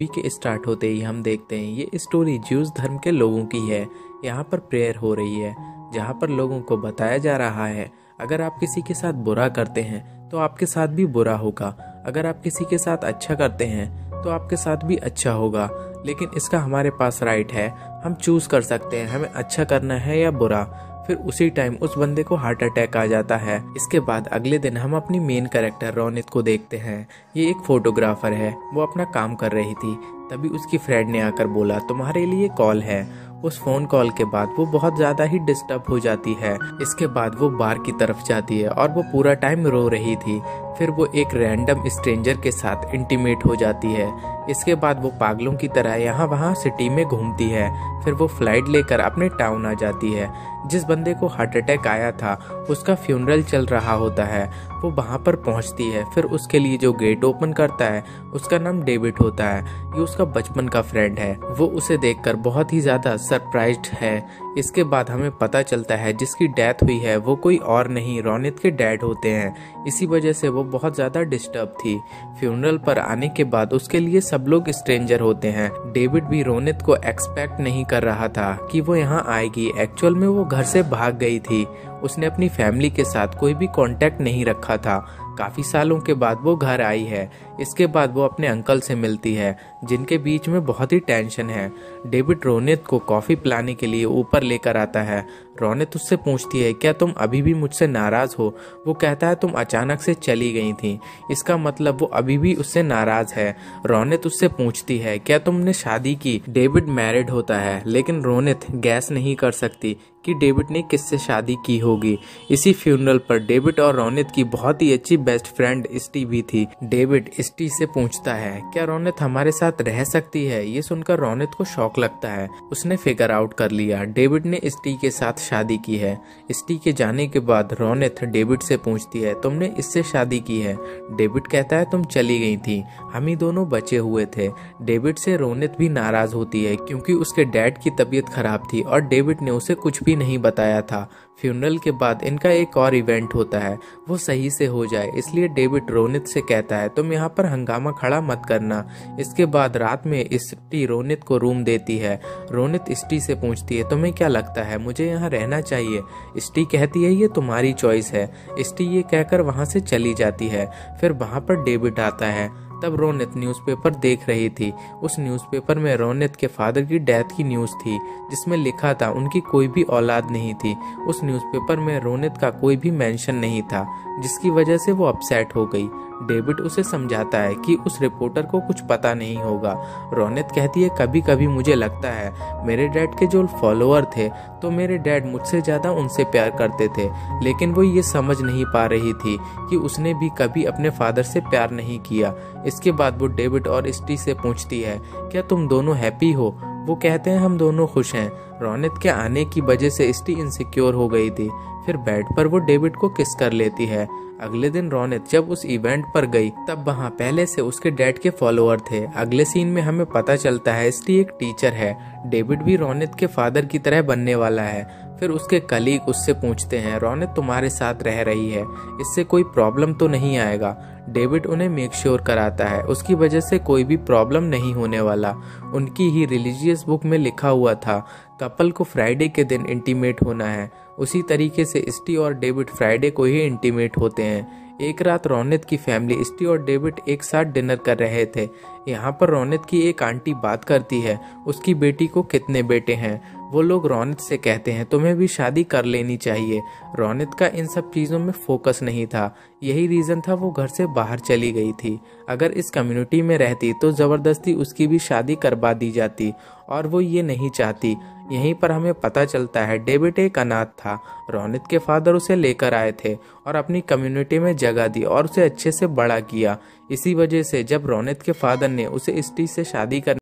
के स्टार्ट होते ही हम देखते हैं ये स्टोरी ज्यूस धर्म के लोगों की है। यहाँ पर प्रेयर हो रही है जहाँ पर लोगों को बताया जा रहा है अगर आप किसी के साथ बुरा करते हैं तो आपके साथ भी बुरा होगा, अगर आप किसी के साथ अच्छा करते हैं तो आपके साथ भी अच्छा होगा। लेकिन इसका हमारे पास राइट है, हम चूज कर सकते हैं हमें अच्छा करना है या बुरा। फिर उसी टाइम उस बंदे को हार्ट अटैक आ जाता है। इसके बाद अगले दिन हम अपनी मेन कैरेक्टर रोनित को देखते हैं। ये एक फोटोग्राफर है, वो अपना काम कर रही थी। तभी उसकी फ्रेंड ने आकर बोला तुम्हारे लिए कॉल है। उस फोन कॉल के बाद वो बहुत ज्यादा ही डिस्टर्ब हो जाती है। इसके बाद वो बार की तरफ जाती है और वो पूरा टाइम रो रही थी। फिर वो एक रैंडम स्ट्रेंजर के साथ इंटीमेट हो जाती है। इसके बाद वो पागलों की तरह यहाँ वहाँ सिटी में घूमती है। फिर वो फ्लाइट लेकर अपने टाउन आ जाती है। जिस बंदे को हार्ट अटैक आया था उसका फ्यूनरल चल रहा होता है। वो वहाँ पर पहुँचती है। फिर उसके लिए जो गेट ओपन करता है उसका नाम डेविड होता है। ये उसका बचपन का फ्रेंड है। वो उसे देखकर बहुत ही ज्यादा सरप्राइज्ड है। इसके बाद हमें पता चलता है जिसकी डेथ हुई है वो कोई और नहीं रोनित के डैड होते हैं। इसी वजह से वो बहुत ज्यादा डिस्टर्ब थी। फ्यूनरल पर आने के बाद उसके लिए सब लोग स्ट्रेंजर होते हैं। डेविड भी रोनित को एक्सपेक्ट नहीं कर रहा था कि वो यहाँ आएगी। एक्चुअल में वो घर से भाग गई थी। उसने अपनी फैमिली के साथ कोई भी कांटेक्ट नहीं रखा था। काफी सालों के बाद वो घर आई है। इसके बाद वो अपने अंकल से मिलती है जिनके बीच में बहुत ही टेंशन है। डेविड रोनित को कॉफी पिलाने के लिए ऊपर लेकर आता है। रोनित उससे पूछती है क्या तुम अभी भी मुझसे नाराज हो। वो कहता है तुम अचानक से चली गई थी। इसका मतलब वो अभी भी उससे नाराज है। रोनित उससे पूछती है क्या तुमने शादी की। डेविड मैरिड होता है लेकिन रोनित गैस नहीं कर सकती कि डेविड ने किससे शादी की होगी। इसी फ्यूनरल पर डेविड और रोनित की बहुत ही अच्छी बेस्ट फ्रेंड स्टी भी थी। डेविड स्टी से पूछता है क्या रोनित हमारे साथ रह सकती है। ये सुनकर रोनित को शॉक लगता है। उसने फिगर आउट कर लिया डेविड ने स्टी के साथ शादी की है। स्टी के जाने के बाद रोनित डेविड से पूछती है तुमने इससे शादी की है। डेविड कहता है तुम चली गई थी, हम ही दोनों बचे हुए थे। डेविड से रोनित भी नाराज होती है क्योंकि उसके डैड की तबीयत खराब थी और डेविड ने उसे कुछ भी नहीं बताया था। फ्यूनरल के बाद इनका एक और इवेंट होता है, वो सही से हो जाए इसलिए डेविड रोनित से कहता है तुम यहाँ पर हंगामा खड़ा मत करना। इसके बाद रात में स्टी रोनित को रूम देती है। रोनित स्टी से पूछती है तुम्हें क्या लगता है मुझे यहाँ रहना चाहिए। स्टी कहती है ये तुम्हारी चॉइस है। स्टी ये कहकर वहाँ से चली जाती है। फिर वहाँ पर डेविड आता है। तब रोनित न्यूज़पेपर देख रही थी। उस न्यूज़पेपर में रोनित के फादर की डेथ की न्यूज़ थी जिसमें लिखा था उनकी कोई भी औलाद नहीं थी। उस न्यूज़पेपर में रोनित का कोई भी मेंशन नहीं था जिसकी वजह से वो अपसेट हो गई। डेविड उसे समझाता है कि उस रिपोर्टर को कुछ पता नहीं होगा। रोनित कहती है कभी कभी मुझे लगता है मेरे डैड के जो फॉलोअर थे तो मेरे डैड मुझसे ज्यादा उनसे प्यार करते थे, लेकिन वो ये समझ नहीं पा रही थी कि उसने भी कभी अपने फादर से प्यार नहीं किया। इसके बाद वो डेविड और स्टी से पूछती है क्या तुम दोनों हैप्पी हो। वो कहते हैं हम दोनों खुश हैं। रोनित के आने की वजह से स्टी इनसिक्योर हो गई थी। फिर बेड पर वो डेविड को किस कर लेती है। अगले दिन रोनित जब उस इवेंट पर गई तब वहाँ पहले से उसके डैड के फॉलोअर थे। अगले सीन में हमें पता चलता है स्टी एक टीचर है। डेविड भी रोनित के फादर की तरह बनने वाला है। फिर उसके कलीग उससे पूछते हैं रोनित तुम्हारे साथ रह रही है, इससे कोई प्रॉब्लम तो नहीं आएगा। डेविड उन्हें मेक श्योर कराता है उसकी वजह से कोई भी प्रॉब्लम नहीं होने वाला। उनकी ही रिलीजियस बुक में लिखा हुआ था कपल को फ्राइडे के दिन इंटीमेट होना है। उसी तरीके से स्टी और डेविड फ्राइडे को ही इंटीमेट होते हैं। एक रात रोनित की फैमिली स्टी और डेविड एक साथ डिनर कर रहे थे। यहाँ पर रोनित की एक आंटी बात करती है उसकी बेटी को कितने बेटे हैं। वो लोग रोनित से कहते हैं तुम्हें भी शादी कर लेनी चाहिए। रोनित का इन सब चीज़ों में फोकस नहीं था, यही रीज़न था वो घर से बाहर चली गई थी। अगर इस कम्युनिटी में रहती तो ज़बरदस्ती उसकी भी शादी करवा दी जाती और वो ये नहीं चाहती। यहीं पर हमें पता चलता है डेविड एक अनाथ था। रोनित के फादर उसे लेकर आए थे और अपनी कम्युनिटी में जगह दी और उसे अच्छे से बड़ा किया। इसी वजह से जब रोनित के फादर ने उसे स्टी से शादी करने